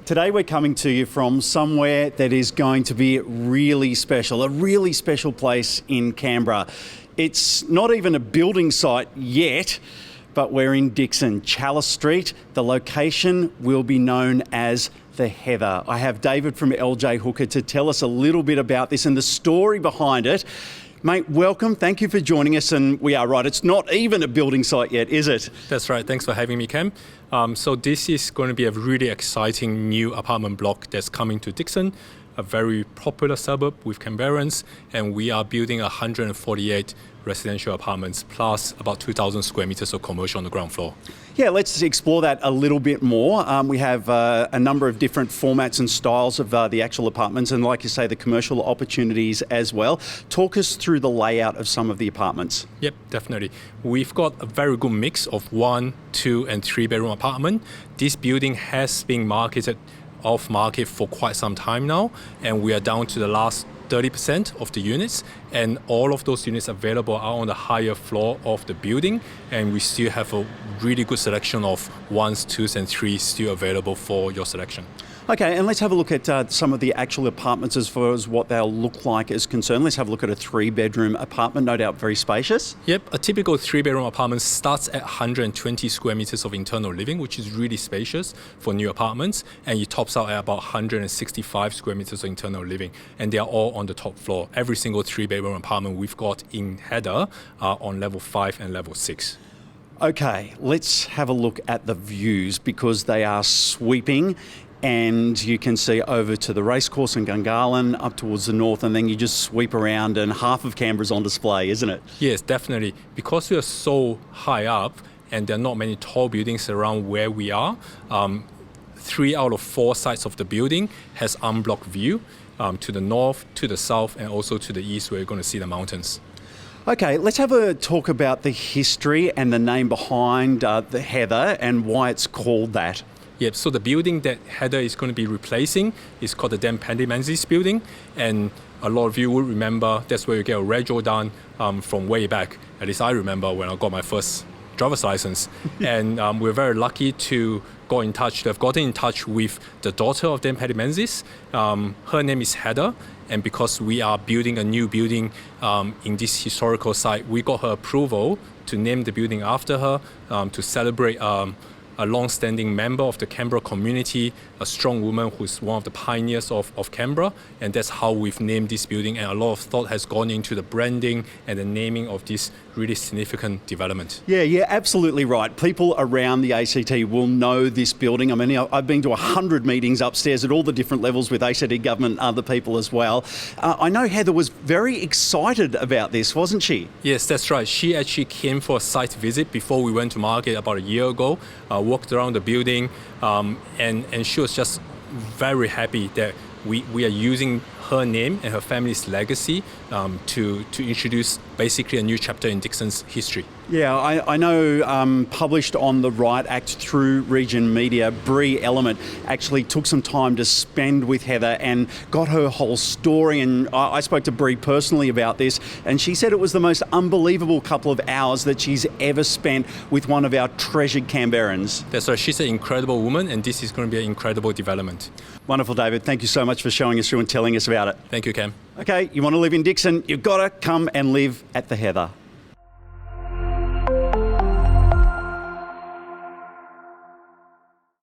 Today we're coming to you from somewhere that is going to be really special, a really special place in Canberra. It's not even a building site yet, but we're in Dickson, Chalice Street. The location will be known as the Heather. I have David from LJ Hooker to tell us a little bit about this and the story behind it. Mate, welcome. Thank you for joining us. And we are right, it's not even a building site yet, is it? That's right. Thanks for having me, Cam. So this is going to be a really exciting new apartment block that's coming to Dickson, a very popular suburb with Canberrans, and we are building 148 residential apartments plus about 2,000 square meters of commercial on the ground floor. Yeah, let's explore that a little bit more. We have a number of different formats and styles of the actual apartments and, like you say, the commercial opportunities as well. Talk us through the layout of some of the apartments. Yep, definitely. We've got a very good mix of 1, 2 and 3 bedroom apartment. This building has been marketed off market for quite some time now, and we are down to the last 30% of the units, and all of those units available are on the higher floor of the building, and we still have a really good selection of 1s, 2s and 3s still available for your selection. Okay, and let's have a look at some of the actual apartments as far as what they'll look like is concerned. Let's have a look at a 3-bedroom apartment, no doubt very spacious. Yep, a typical 3-bedroom apartment starts at 120 square meters of internal living, which is really spacious for new apartments, and it tops out at about 165 square meters of internal living, and they are all on the top floor. Every single 3-bedroom apartment we've got in Heather are on level 5 and level 6. Okay, let's have a look at the views because they are sweeping. And you can see over to the racecourse in Gungahlin, up towards the north, and then you just sweep around and half of Canberra's on display, isn't it? Yes, definitely. Because we are so high up and there are not many tall buildings around where we are, 3 out of 4 sides of the building has unblocked view to the north, to the south, and also to the east where you're going to see the mountains. Okay, let's have a talk about the history and the name behind the Heather and why it's called that. Yep, so the building that Heather is going to be replacing is called the Paddy Menzies building, and a lot of you will remember that's where you get a rego done from way back. At least I remember when I got my first driver's license. And we're very lucky to have gotten in touch with the daughter of Paddy Menzies. Her name is Heather, and because we are building a new building in this historical site, we got her approval to name the building after her to celebrate a long-standing member of the Canberra community, a strong woman who's one of the pioneers of Canberra, and that's how we've named this building, and a lot of thought has gone into the branding and the naming of this really significant development. Yeah, you're absolutely right. People around the ACT will know this building. I mean, I've been to 100 meetings upstairs at all the different levels with ACT government and other people as well. I know Heather was very excited about this, wasn't she? Yes, that's right. She actually came for a site visit before we went to market about a year ago, walked around the building, and she was just very happy that we are using her name and her family's legacy to introduce basically a new chapter in Dickson's history. Yeah, I know published on the Right Act through Region Media, Bree Element actually took some time to spend with Heather and got her whole story, and I spoke to Bree personally about this, and she said it was the most unbelievable couple of hours that she's ever spent with one of our treasured Canberrans. That's right, she's an incredible woman, and this is going to be an incredible development. Wonderful, David. Thank you so much for showing us through and telling us about it. Thank you, Cam. Okay, you want to live in Dickson, you've got to come and live at the Heather.